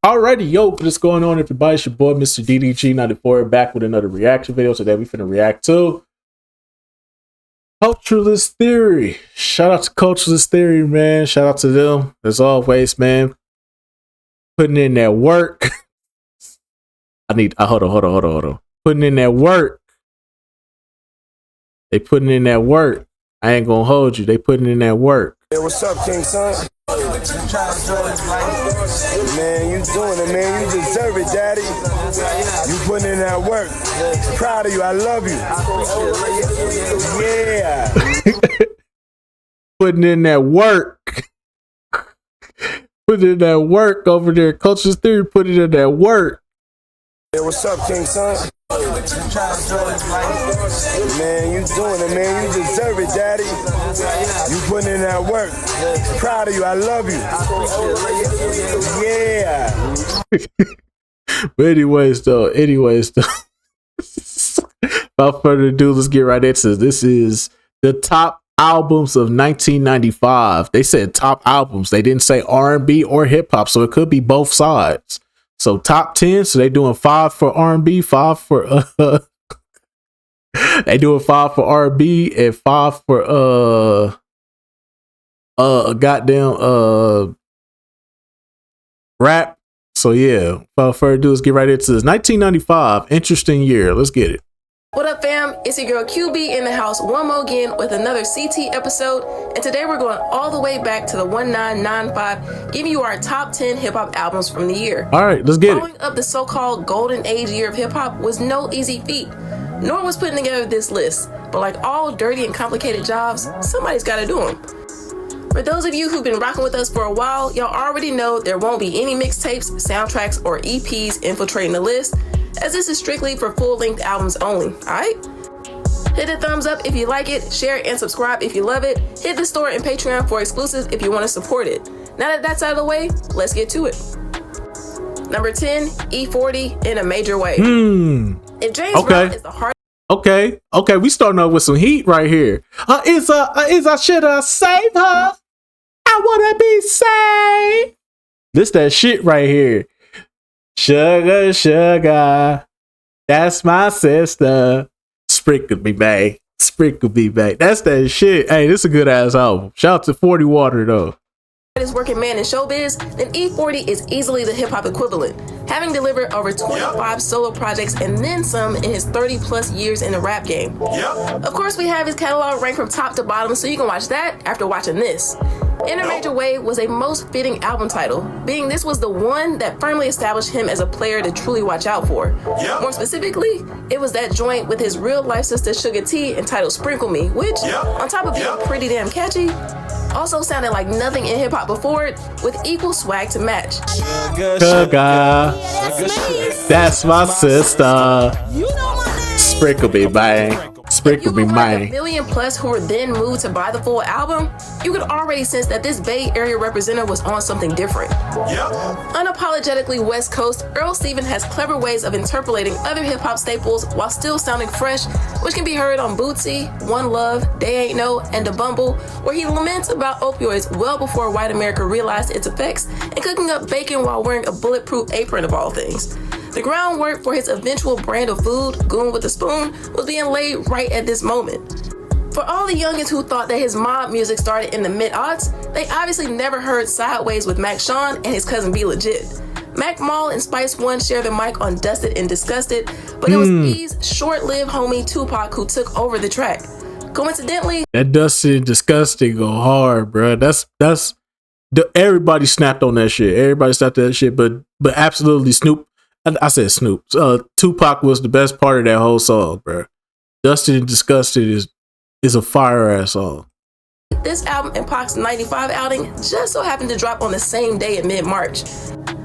Alrighty, yo, what's going on, everybody? It's your boy, Mr. DDG94, back with another reaction video. Today, we finna react to Culturalist Theory. Shout out to Culturalist Theory, man. Shout out to them, as always, man. Putting in that work. Hold on. Putting in that work. They putting in that work. I ain't gonna hold you. They putting in that work. Hey, what's up, King Son? Man, you doing it, man. You deserve it, Daddy. You putting in that work. Proud of you. I love you. Yeah. Putting in that work. Putting in that work over there. Culturalist Theory putting in that work. Hey, what's up, King Son? Man, you doing it, man. You deserve it, Daddy. You putting in that work. Proud of you. I love you. Yeah. But anyways, though. Without further ado, let's get right into this. This is the top albums of 1995. They said top albums. They didn't say R&B or hip hop, so it could be both sides. So top 10. So they doing 5 for R&B, 5 for they doing 5 for R&B and 5 for goddamn rap. So yeah, without further ado, let's get right into this. 1995, interesting year. Let's get it. What up, fam? It's your girl QB in the house one more again with another CT episode, and today we're going all the way back to the 1995, giving you our top 10 hip-hop albums from the year. All right, let's get it. Following up the so-called golden age year of hip-hop was no easy feat, nor was putting together this list, but like all dirty and complicated jobs, somebody's got to do them. For those of you who've been rocking with us for a while, y'all already know there won't be any mixtapes, soundtracks, or EPs infiltrating the list, as this is strictly for full-length albums only, alright? Hit the thumbs up if you like it, share and subscribe if you love it, hit the store and Patreon for exclusives if you want to support it. Now that that's out of the way, let's get to it. Number 10, E40 in a Major Way. If James Brown is the heart. Okay, we starting off with some heat right here. Should I save her? I wanna be saved. This that shit right here. Sugar, that's my sister. Sprinkle me, babe. That's that shit. Hey, this is a good ass album. Shout out to 40 Water though. Working man in showbiz, then E40 is easily the hip-hop equivalent, having delivered over 25 solo projects and then some in his 30-plus years in the rap game. Of course, we have his catalog ranked from top to bottom, so you can watch that after watching this. In a Major Way was a most fitting album title, being this was the one that firmly established him as a player to truly watch out for. More specifically, it was that joint with his real-life sister Suga T entitled Sprinkle Me, which, on top of being pretty damn catchy, also sounded like nothing in hip-hop before it, with equal swag to match. Sugar, that's my sister. Sprinkle me, man. Sprinkle me, man. A million plus who were then moved to buy the full album, you could already sense that this Bay Area representative was on something different. Unapologetically West Coast, Earl Stevens has clever ways of interpolating other hip-hop staples while still sounding fresh, which can be heard on Bootsy, One Love, They Ain't No, and Da Bumble, where he laments about opioids well before white America realized its effects, and cooking up bacon while wearing a bulletproof apron of all things. The groundwork for his eventual brand of food, Goon with a Spoon, was being laid right at this moment. For all the youngins who thought that his mob music started in the mid-aughts, they obviously never heard Sideways with Mac Sean and his cousin Be Legit. Mac Mall and Spice One share the mic on Dusted and Disgusted, but it was E's short-lived homie Tupac who took over the track. Coincidentally, that Dusted and Disgusted go hard, bro. Everybody snapped on that shit. But absolutely Snoop. I said Snoop. Tupac was the best part of that whole song, bro. Dusted and Disgusted is a fire ass song. This album and Pac's 95 outing just so happened to drop on the same day in mid-March.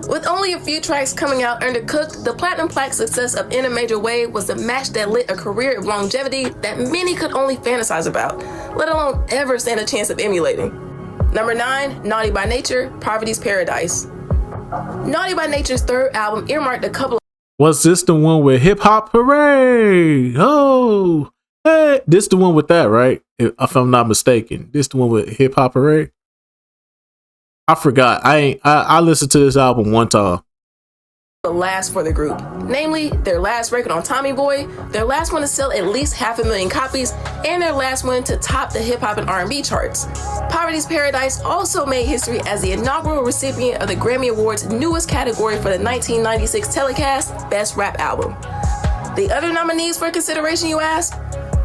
With only a few tracks coming out undercooked, the platinum plaque success of In a Major Way was the match that lit a career of longevity that many could only fantasize about, let alone ever stand a chance of emulating. Number 9, Naughty by Nature, Poverty's Paradise. Naughty by Nature's third album earmarked a couple of... Was this the one with Hip Hop Hooray? Oh, hey. This the one with that, right? If I'm not mistaken. This the one with Hip Hop Hooray? I forgot. I listened to this album one time. last for the group, namely their last record on Tommy Boy, their last one to sell at least 500,000 copies, and their last one to top the hip hop and R&B charts. Poverty's Paradise also made history as the inaugural recipient of the Grammy Awards' newest category for the 1996 telecast, Best Rap Album. The other nominees for consideration, you ask?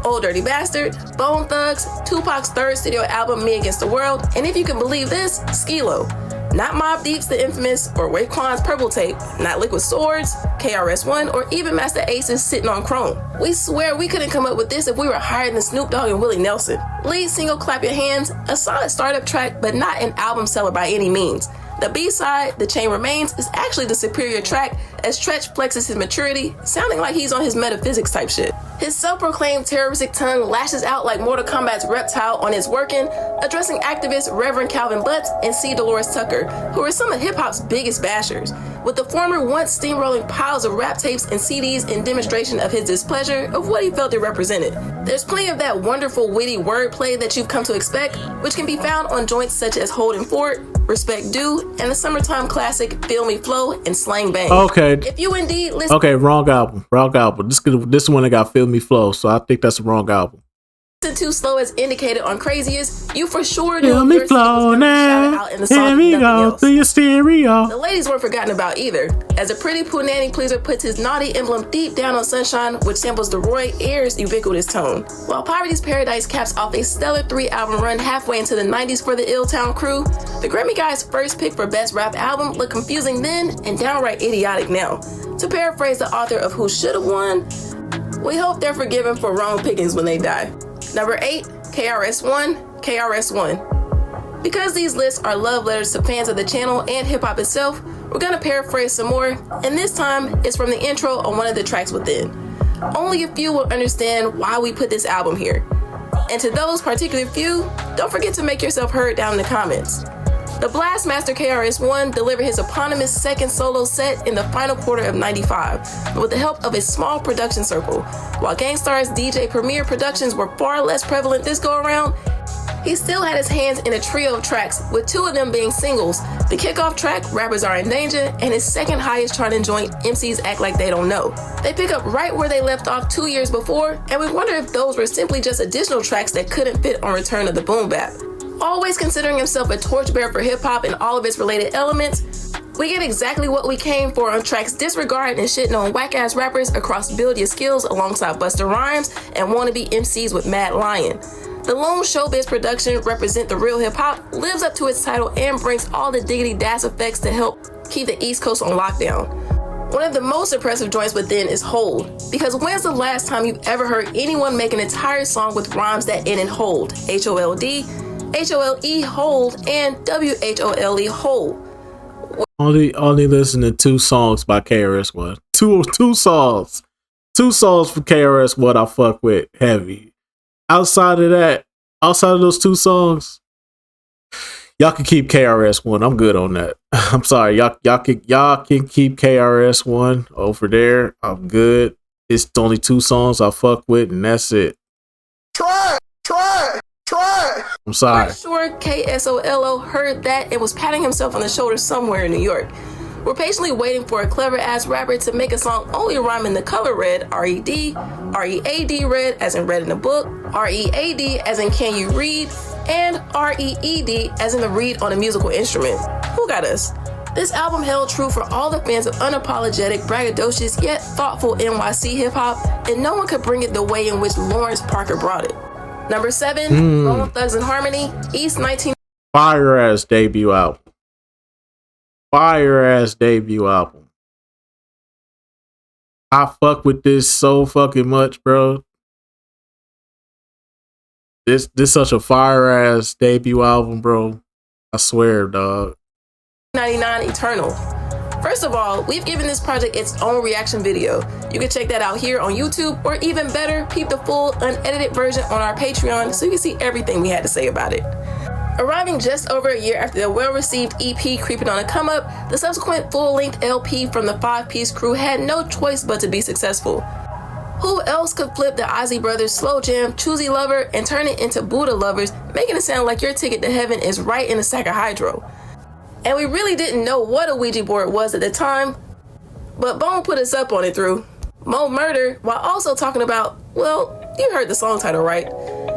Old Dirty Bastard, Bone Thugs, Tupac's third studio album, Me Against the World, and if you can believe this, Skee-Lo. Not Mobb Deep's The Infamous or Raekwon's Purple Tape, not Liquid Swords, KRS-One, or even Master Ace's Sitting on Chrome. We swear we couldn't come up with this if we were higher than Snoop Dogg and Willie Nelson. Lead single Clap Your Hands, a solid startup track, but not an album seller by any means. The B-side, The Chain Remains, is actually the superior track as Treach flexes his maturity, sounding like he's on his metaphysics type shit. His self-proclaimed terroristic tongue lashes out like Mortal Kombat's Reptile on his Workin', addressing activists Reverend Calvin Butts and C. Dolores Tucker, who are some of hip-hop's biggest bashers, with the former once steamrolling piles of rap tapes and CDs in demonstration of his displeasure of what he felt it represented. There's plenty of that wonderful witty wordplay that you've come to expect, which can be found on joints such as Holding Fort, Respect Due, and the summertime classic Feel Me Flow and Slang Bang. Okay. If you indeed listen... Okay, wrong album. This one that got Feel Me Flow, so I think that's the wrong album. Too slow as indicated on Craziest, you for sure knew Feel Me Flow now, here we go through your stereo. The ladies weren't forgotten about either, as a pretty punani pleaser puts his naughty emblem deep down on Sunshine, which samples the Roy Ayers' ubiquitous tone. While Poverty's Paradise caps off a stellar 3-album run halfway into the 90s for the Ill-Town crew, the Grammy guys' first pick for Best Rap Album looked confusing then and downright idiotic now. To paraphrase the author of Who Should've Won, we hope they're forgiven for wrong pickings when they die. Number 8, KRS-One, KRS-One. Because these lists are love letters to fans of the channel and hip-hop itself, we're gonna paraphrase some more, and this time it's from the intro on one of the tracks within. Only a few will understand why we put this album here. And to those particular few, don't forget to make yourself heard down in the comments. The Blastmaster KRS-One delivered his eponymous second solo set in the final quarter of '95 with the help of a small production circle. While Gang Starr's DJ Premier productions were far less prevalent this go-around, he still had his hands in a trio of tracks, with 2 of them being singles, the kickoff track, Rappers Are in Danger, and his second highest charting joint, MCs Act Like They Don't Know. They pick up right where they left off 2 years before, and we wonder if those were simply just additional tracks that couldn't fit on Return of the Boom Bap. Always considering himself a torchbearer for hip-hop and all of its related elements, we get exactly what we came for on tracks disregarding and shitting on whack-ass rappers across Build Your Skills alongside Busta Rhymes and wannabe MCs with Mad Lion. The lone showbiz production, Represent the Real Hip-Hop, lives up to its title and brings all the diggity das effects to help keep the East Coast on lockdown. One of the most impressive joints within is Hold, because when's the last time you've ever heard anyone make an entire song with rhymes that end in hold? H-O-L-D, H-O-L-E, hold, and W-H-O-L-E, hold. Only listen to 2 songs by KRS-One. Two songs. 2 songs for KRS-One I fuck with heavy. Outside of those 2 songs, y'all can keep KRS-One. I'm good on that. I'm sorry. Y'all can keep KRS-One over there. I'm good. It's only 2 songs I fuck with, and that's it. Try. I'm sorry. I'm sure KSOLO heard that and was patting himself on the shoulder somewhere in New York. We're patiently waiting for a clever-ass rapper to make a song only rhyming the color red, R-E-D, R-E-A-D red as in read in the book, R-E-A-D as in can you read, and R-E-E-D as in the read on a musical instrument. Who got us? This album held true for all the fans of unapologetic, braggadocious, yet thoughtful NYC hip-hop, and no one could bring it the way in which Lawrence Parker brought it. Number 7, Bone Thugs and Harmony, East 19... Fire-ass debut album. I fuck with this so fucking much, bro. This such a fire-ass debut album, bro. I swear, dog. 99 Eternal. First of all, we've given this project its own reaction video. You can check that out here on YouTube, or even better, peep the full unedited version on our Patreon so you can see everything we had to say about it. Arriving just over a year after the well-received EP Creeping on a Come Up, the subsequent full-length LP from the 5-piece crew had no choice but to be successful. Who else could flip the Ozzy Brothers slow jam Choosy Lover and turn it into Buddha Lovers, making it sound like your ticket to heaven is right in a sack of hydro? And we really didn't know what a Ouija board was at the time, But Bone put us up on it through Mo Murder, while also talking about, well, you heard the song title, right?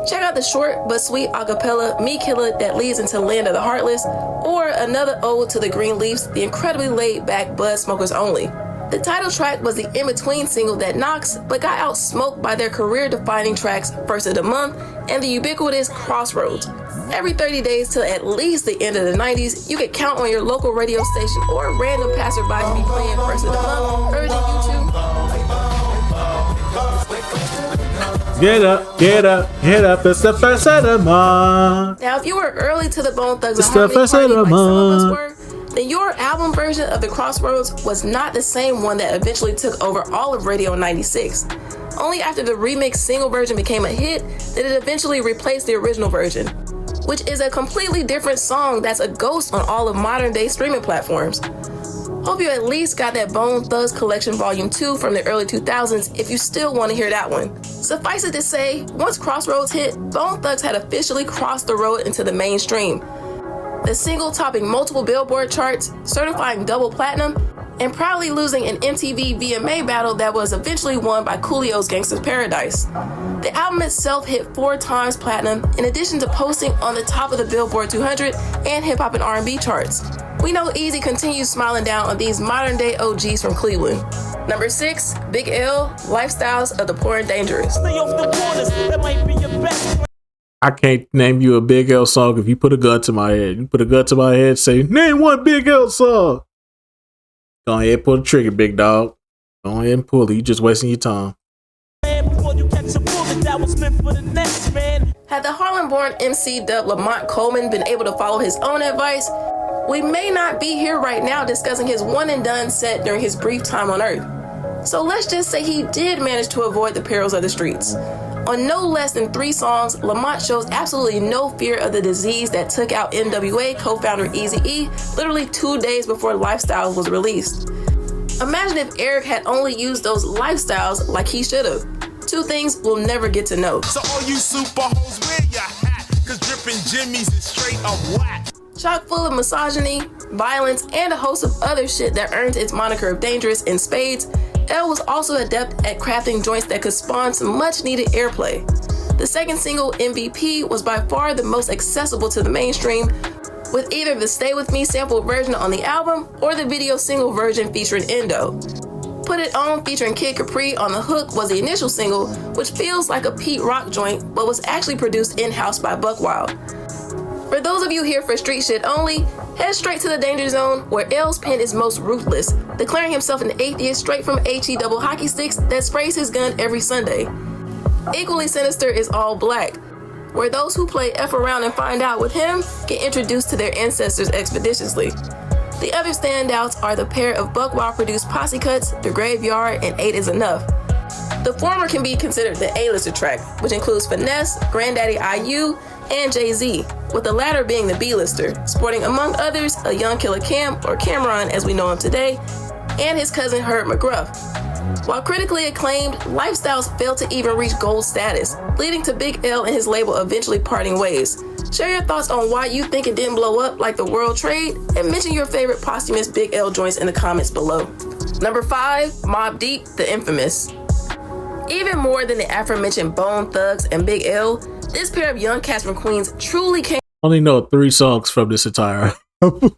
Check out the short but sweet acapella Me Killer that leads into Land of the Heartless, or another ode to the Greenleafs, the incredibly laid-back Bud Smokers Only. The title track was the in-between single that knocks, but got outsmoked by their career-defining tracks First of the Month and the ubiquitous Crossroads. Every 30 days till at least the end of the 90s, you could count on your local radio station or random passerby to be playing First of the Month, urging you to get up, get up, get up, it's the first of the month. Now, if you were early to the Bone Thugs It's and Harmony the first party of the like some of us month. were, then your album version of the Crossroads was not the same one that eventually took over all of radio in 96. Only after the remix single version became a hit did it eventually replace the original version, which is a completely different song that's a ghost on all of modern day streaming platforms. Hope you at least got that Bone Thugs Collection Volume 2 from the early 2000s if you still want to hear that one. Suffice it to say, once Crossroads hit, Bone Thugs had officially crossed the road into the mainstream. The single topping multiple Billboard charts, certifying double platinum, and proudly losing an MTV VMA battle that was eventually won by Coolio's Gangsta's Paradise. The album itself hit 4 times platinum, in addition to posting on the top of the Billboard 200 and hip hop and R&B charts. We know Easy continues smiling down on these modern-day OGs from Cleveland. Number 6, Big L, Lifestyles of the Poor and Dangerous. Stay off the waters, that might be your best. I can't name you a Big L song if you put a gun to my head. You put a gun to my head, say, name one Big L song. Go ahead and pull the trigger, big dog. Go ahead and pull it. You just wasting your time. Before you catch a bullet, that was meant for the next man. Had the Harlem-born MC Dub Lamont Coleman been able to follow his own advice, we may not be here right now discussing his one-and-done set during his brief time on Earth. So let's just say he did manage to avoid the perils of the streets. On no less than 3 songs, Lamont shows absolutely no fear of the disease that took out NWA co-founder Eazy-E literally 2 days before Lifestyles was released. Imagine if Eric had only used those lifestyles like he should have. 2 things we'll never get to know. So all you super hoes, wear your hat, cause drippin' Jimmy's is straight up whack. Chock full of misogyny, violence, and a host of other shit that earned its moniker of dangerous in spades, L was also adept at crafting joints that could spawn some much-needed airplay. The second single, MVP, was by far the most accessible to the mainstream, with either the Stay With Me sample version on the album or the video single version featuring Endo. Put It On featuring Kid Capri on the hook was the initial single, which feels like a Pete Rock joint, but was actually produced in-house by Buck Wild. For those of you here for street shit only, head straight to the danger zone where L's pen is most ruthless, declaring himself an atheist straight from HE double hockey sticks that sprays his gun every Sunday. Equally sinister is All Black, where those who play F around and find out with him get introduced to their ancestors expeditiously. The other standouts are the pair of Buck Wild produced posse cuts, The Graveyard, and 8 Is Enough. The former can be considered the A-lister track, which includes Finesse, Granddaddy IU, and Jay-Z, with the latter being the B-lister, sporting among others a young Killer Cam, or Cameron as we know him today, and his cousin Herb McGruff. While critically acclaimed, Lifestyles failed to even reach gold status, leading to Big L and his label eventually parting ways. Share your thoughts on why you think it didn't blow up like the World Trade, and mention your favorite posthumous Big L joints in the comments below. Number 5, Mobb Deep, The Infamous. Even more than the aforementioned Bone Thugs and Big L, this pair of young cats from Queens truly came. Only know 3 songs from this entire album.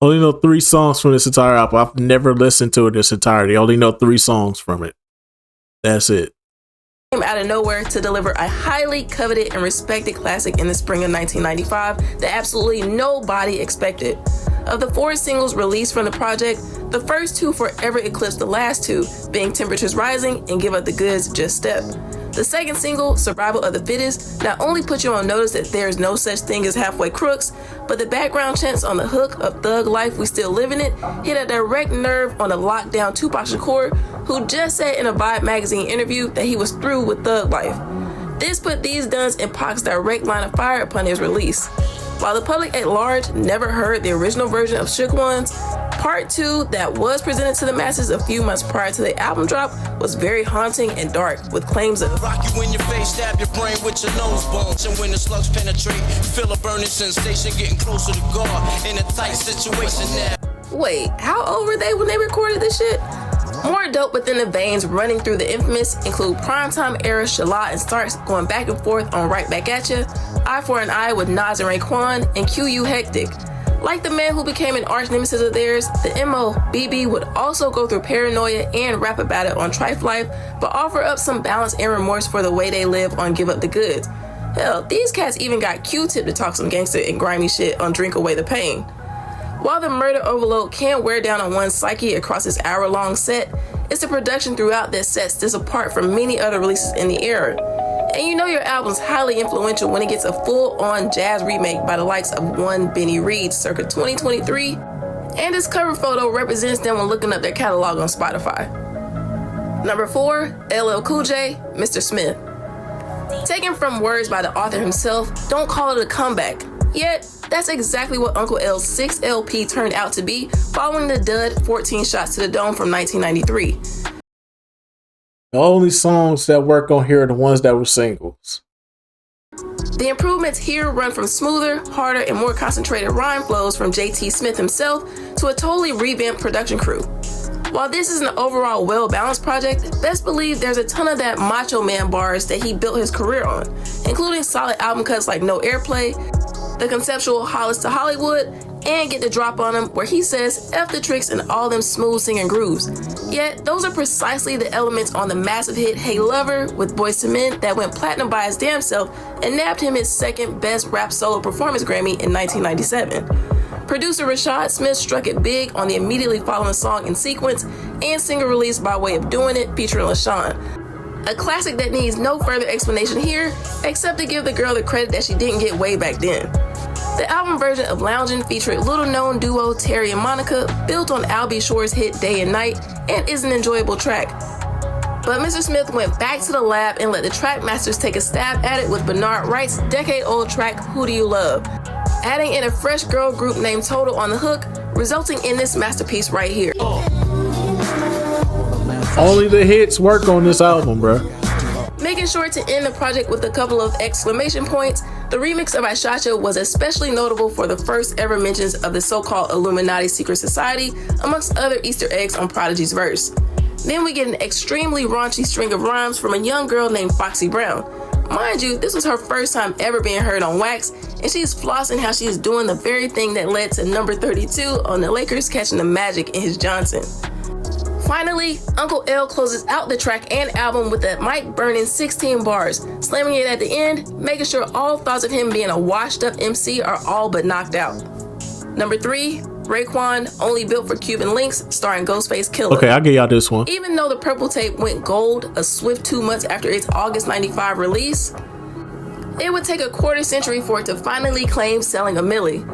Only know 3 songs from this entire album. I've never listened to it this entirety. I only know 3 songs from it. That's it. Out of nowhere to deliver a highly coveted and respected classic in the spring of 1995 that absolutely nobody expected. Of the 4 singles released from the project, the first 2 forever eclipsed the last 2, being Temperatures Rising and Give Up the Goods, Just Step. The second single, Survival of the Fittest, not only put you on notice that there is no such thing as halfway crooks, but the background chants on the hook of Thug Life We Still Living It hit a direct nerve on the lockdown Tupac Shakur, who just said in a Vibe magazine interview that he was through with Thug Life. This put these duns in Pac's direct line of fire upon his release. While the public at large never heard the original version of Shook Ones, Part 2 that was presented to the masses a few months prior to the album drop was very haunting and dark, with claims of rock you in your face, stab your brain with your nose bones, and when the slugs penetrate, feel a burning sensation getting closer to God in a tight situation now. Wait, how old were they when they recorded this shit? More dope within the veins running through the infamous include primetime era Shala and Starks going back and forth on Right Back At Ya, Eye for an Eye with Nas and Raekwon, and QU Hectic. Like the man who became an arch nemesis of theirs, the MO BB would also go through Paranoia and rap about it on Trife Life, but offer up some balance and remorse for the way they live on Give Up the Goods. Hell, these cats even got Q-Tip to talk some gangster and grimy shit on Drink Away the Pain. While the murder overload can wear down on one's psyche across this hour-long set, it's the production throughout that sets this apart from many other releases in the era. And you know your album's highly influential when it gets a full-on jazz remake by the likes of one Benny Reed circa 2023, and this cover photo represents them when looking up their catalog on Spotify. Number 4, LL Cool J, Mr. Smith. Taken from words by the author himself, don't call it a comeback. Yet, that's exactly what Uncle L's 6 LP turned out to be following the dud 14 Shots to the Dome from 1993. The only songs that work on here are the ones that were singles. The improvements here run from smoother, harder, and more concentrated rhyme flows from JT Smith himself to a totally revamped production crew. While this is an overall well-balanced project, best believe there's a ton of that Macho Man bars that he built his career on, including solid album cuts like No Airplay, the conceptual Hollis to Hollywood, and Get the Drop on Him, where he says F the tricks and all them smooth singing grooves. Yet, those are precisely the elements on the massive hit Hey Lover with Boyz II Men that went platinum by his damn self and nabbed him his second best rap solo performance Grammy in 1997. Producer Rashad Smith struck it big on the immediately following song in sequence and single release by way of Doing It featuring LaShawn. A classic that needs no further explanation here, except to give the girl the credit that she didn't get way back then. The album version of Loungin' featured little-known duo Terry and Monica, built on Al B. Shore's hit Day and Night, and is an enjoyable track. But Mr. Smith went back to the lab and let the track masters take a stab at it with Bernard Wright's decade-old track Who Do You Love, adding in a fresh girl group named Total on the hook, resulting in this masterpiece right here. Only the hits work on this album, bruh. Making sure to end the project with a couple of exclamation points, the remix of I Shot Ya was especially notable for the first ever mentions of the so-called Illuminati secret society, amongst other Easter eggs on Prodigy's verse. Then we get an extremely raunchy string of rhymes from a young girl named Foxy Brown. Mind you, this was her first time ever being heard on wax, and she's flossing how she is doing the very thing that led to number 32 on the Lakers catching the Magic in his Johnson. Finally, Uncle L closes out the track and album with a mic burning 16 bars, slamming it at the end, making sure all thoughts of him being a washed-up MC are all but knocked out. Number 3, Raekwon, Only Built for Cuban Links, starring Ghostface Killah. Okay, I'll give y'all this one. Even though the purple tape went gold a swift 2 months after its August 95 release, it would take a quarter century for it to finally claim selling a milli.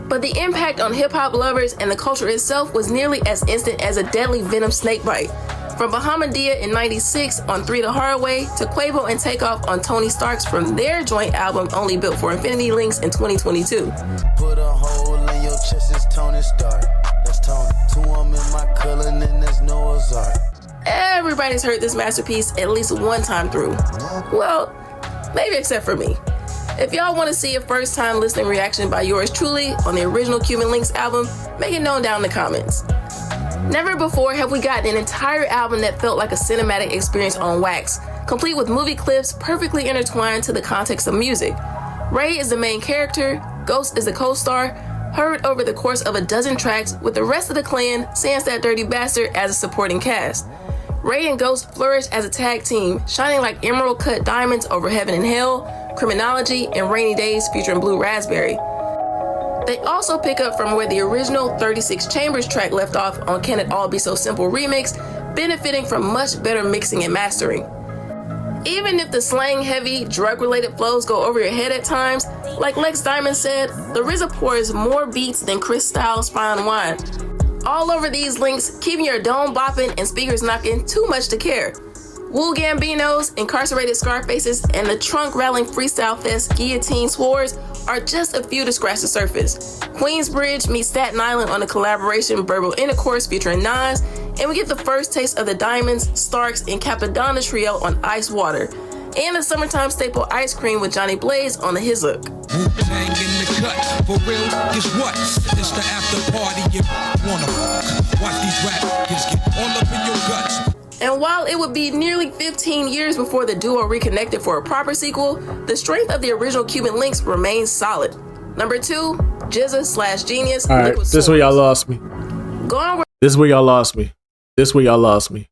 But the impact on hip-hop lovers and the culture itself was nearly as instant as a deadly venom snakebite. From Bahamadia in 96 on 3 the Hard Way to Quavo and Takeoff on Tony Stark's from their joint album Only Built for Infinity Links in 2022. Put a hole in your chest, it's Tony Stark. That's Tony. 2 in my color, and then there's Noah's Ark. Everybody's heard this masterpiece at least one time through. Well, maybe except for me. If y'all want to see a first-time listening reaction by yours truly on the original Cuban Links album, make it known down in the comments. Never before have we gotten an entire album that felt like a cinematic experience on wax, complete with movie clips perfectly intertwined to the context of music. Ray is the main character, Ghost is the co-star, heard over the course of a dozen tracks, with the rest of the clan, sans that dirty bastard, as a supporting cast. Ray and Ghost flourish as a tag team, shining like emerald-cut diamonds over Heaven and Hell, Criminology, and Rainy Days featuring Blue Raspberry. They also pick up from where the original 36 Chambers track left off on Can It All Be So Simple remix, benefiting from much better mixing and mastering. Even if the slang-heavy, drug-related flows go over your head at times, like Lex Diamond said, the RZA pours more beats than Chris Styles' Fine Wine. All over these links, keeping your dome bopping and speakers knocking too much to care. Wu Gambinos, Incarcerated Scarfaces, and the trunk-rattling freestyle fest Guillotine Swords are just a few to scratch the surface. Queensbridge meets Staten Island on the collaboration Verbal Intercourse featuring Nas, and we get the first taste of the Diamonds, Starks, and Capadonna trio on Ice Water. and the summertime staple Ice Cream with Johnny Blaze on the His Hook. Wu-Tang in the cut, for real, guess what? It's the after party, you wanna watch these rap kids get all up in your guts. And while it would be nearly 15 years before the duo reconnected for a proper sequel, the strength of the original Cuban links remains solid. Number 2, GZA/Genius. All right, this is where y'all lost me. Gone were This is where y'all lost me. This is where y'all lost me.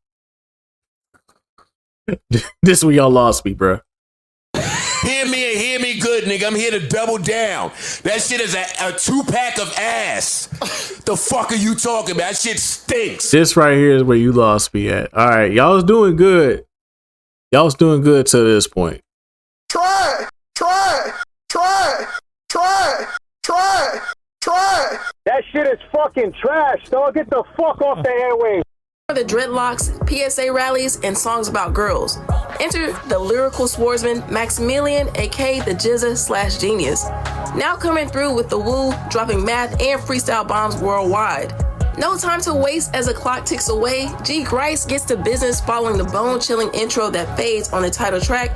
This is where y'all lost me, bro. Hear me and hear me good, nigga. I'm here to double down. That shit is a 2-pack of ass. The fuck are you talking about? That shit stinks. This right here is where you lost me at. All right, y'all was doing good. Y'all was doing good to this point. Try. That shit is fucking trash, dog. Get the fuck off the airwaves. the dreadlocks, PSA rallies, and songs about girls. Enter the lyrical swordsman Maximilian, aka the GZA/Genius. Now coming through with the Wu, dropping math and freestyle bombs worldwide. No time to waste as the clock ticks away. G. Grice gets to business following the bone-chilling intro that fades on the title track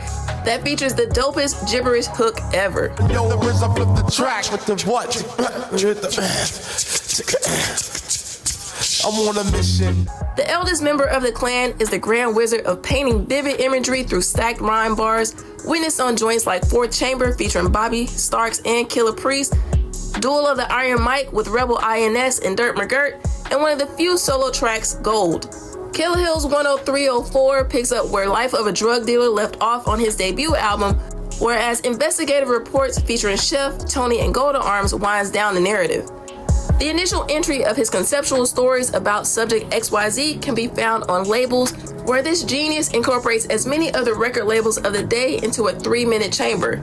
that features the dopest gibberish hook ever. Yo, the RZA flip the track with the what? I'm on a mission. The eldest member of the clan is the grand wizard of painting vivid imagery through stacked rhyme bars, witnessed on joints like Fourth Chamber featuring Bobby, Starks, and Killer Priest, Duel of the Iron Mike with Rebel INS and Dirt McGirt, and one of the few solo tracks, Gold. Kill Hills 10304 picks up where Life of a Drug Dealer left off on his debut album, whereas Investigative Reports featuring Chef, Tony, and Golden Arms winds down the narrative. The initial entry of his conceptual stories about subject XYZ can be found on Labels, where this genius incorporates as many other record labels of the day into a 3-minute chamber.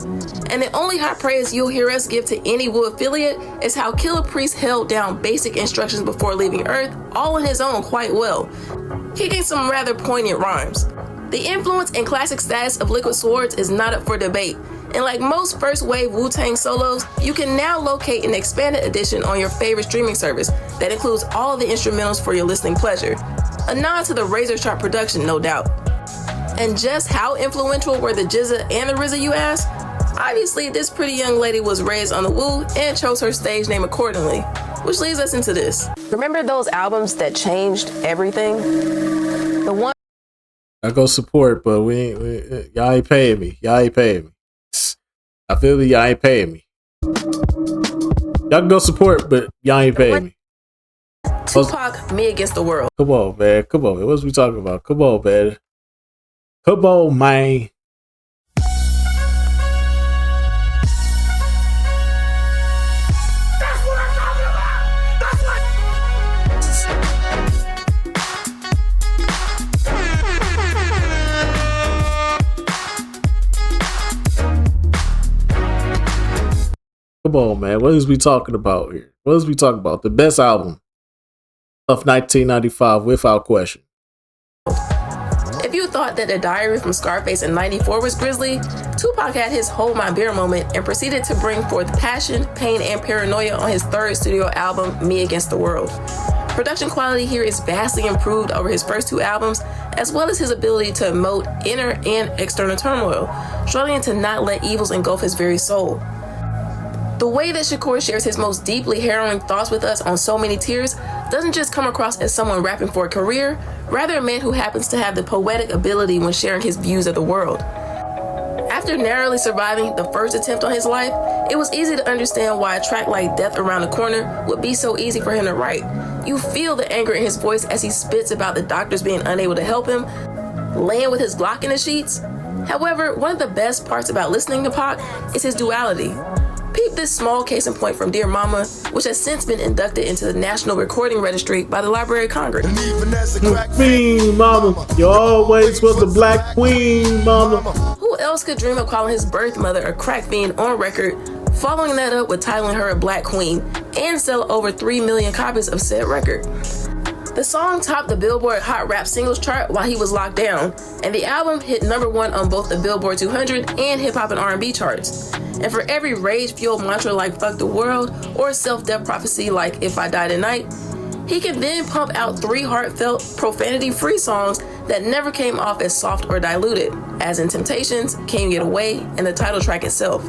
And the only high praise you'll hear us give to any Wu affiliate is how Killer Priest held down basic instructions before leaving Earth all on his own quite well, kicking some rather poignant rhymes. The influence and classic status of Liquid Swords is not up for debate, and like most first-wave Wu-Tang solos, you can now locate an expanded edition on your favorite streaming service that includes all the instrumentals for your listening pleasure. A nod to the Razor Sharp production, no doubt. And just how influential were the GZA and the RZA, you ask? Obviously, this pretty young lady was raised on the Wu and chose her stage name accordingly, which leads us into this. Remember those albums that changed everything? The one I go support, but y'all ain't paying me. Y'all ain't paying me. I feel that y'all ain't paying me. Y'all can go support, but y'all ain't paying me. Tupac, Me Against the World. Come on, man. Come on, man. What's we talking about? Come on, man. Come on, man. Come on, man. What is we talking about here? What is we talking about? The best album of 1995, without question. If you thought that the diary from Scarface in '94 was grisly, Tupac had his Hold My Beer moment and proceeded to bring forth passion, pain, and paranoia on his third studio album, Me Against the World. Production quality here is vastly improved over his first two albums, as well as his ability to emote inner and external turmoil, struggling to not let evils engulf his very soul. The way that Shakur shares his most deeply harrowing thoughts with us on So Many Tears doesn't just come across as someone rapping for a career, rather a man who happens to have the poetic ability when sharing his views of the world. After narrowly surviving the first attempt on his life, it was easy to understand why a track like Death Around the Corner would be so easy for him to write. You feel the anger in his voice as he spits about the doctors being unable to help him, laying with his Glock in the sheets. However, one of the best parts about listening to Pac is his duality. Peep this small case in point from Dear Mama, which has since been inducted into the National Recording Registry by the Library of Congress. Queen, mama. You always was the black queen, mama. Who else could dream of calling his birth mother a crack fiend on record, following that up with titling her a black queen, and sell over 3 million copies of said record? The song topped the Billboard Hot Rap Singles chart while he was locked down, and the album hit #1 on both the Billboard 200 and Hip Hop and R&B charts. And for every rage-fueled mantra like Fuck the World or self-death prophecy like If I Die Tonight, he can then pump out 3 heartfelt, profanity-free songs that never came off as soft or diluted, as in Temptations, Can You Get Away, and the title track itself.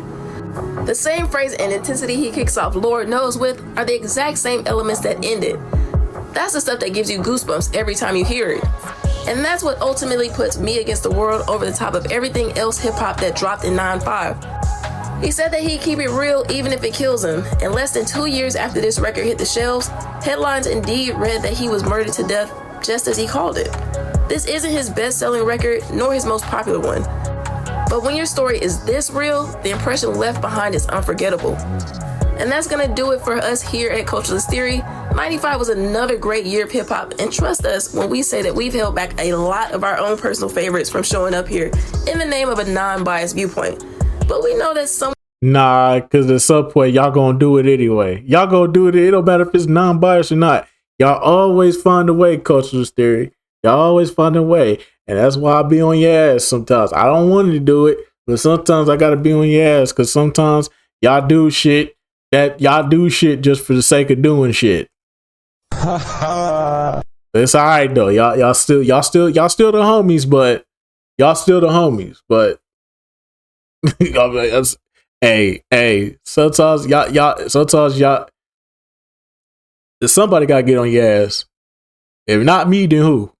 The same phrase and intensity he kicks off Lord Knows with are the exact same elements that end it. That's the stuff that gives you goosebumps every time you hear it. And that's what ultimately puts Me Against the World over the top of everything else hip-hop that dropped in 9-5. He said that he'd keep it real even if it kills him, and less than 2 years after this record hit the shelves, headlines indeed read that he was murdered to death just as he called it. This isn't his best-selling record, nor his most popular one. But when your story is this real, the impression left behind is unforgettable. And that's gonna do it for us here at Culturalist Theory. 95 was another great year of hip-hop, and trust us when we say that we've held back a lot of our own personal favorites from showing up here in the name of a non-biased viewpoint. But we know that some because at some point y'all gonna do it anyway. Y'all gonna do it. It don't matter if it's non-biased or not. Y'all always find a way, Culturalist Theory. Y'all always find a way. And that's why I be on your ass sometimes. I don't want to do it, but sometimes I gotta be on your ass because sometimes y'all do shit just for the sake of doing shit. It's all right though. Y'all still the homies, but hey, sometimes y'all somebody gotta get on your ass. If not me, then who?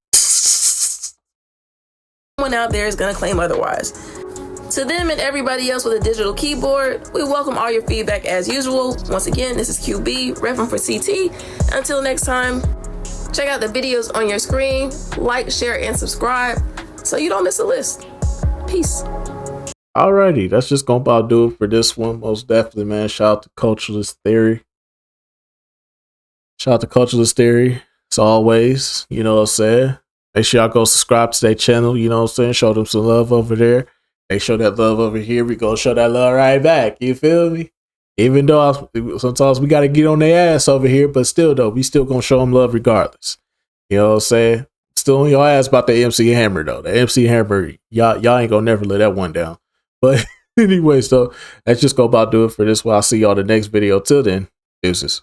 someone out there is gonna claim otherwise. To them and everybody else with a digital keyboard, we welcome all your feedback as usual. Once again, this is QB, repping for CT. Until next time, check out the videos on your screen, like, share, and subscribe so you don't miss a list. Peace. Alrighty, that's just gonna about do it for this one. Most definitely, man. Shout out to Culturalist Theory. Shout out to Culturalist Theory. As always, you know what I'm saying? Make sure y'all go subscribe to their channel, you know what I'm saying? Show them some love over there. They show that love over here. We gonna show that love right back. You feel me? Even though sometimes we gotta get on their ass over here, but still though, we still gonna show them love regardless. You know what I'm saying? Still on your ass about the MC Hammer though. The MC Hammer, y'all ain't gonna never let that one down. But anyways, though, that's just gonna about do it for this one. I'll see y'all the next video. Till then, deuces.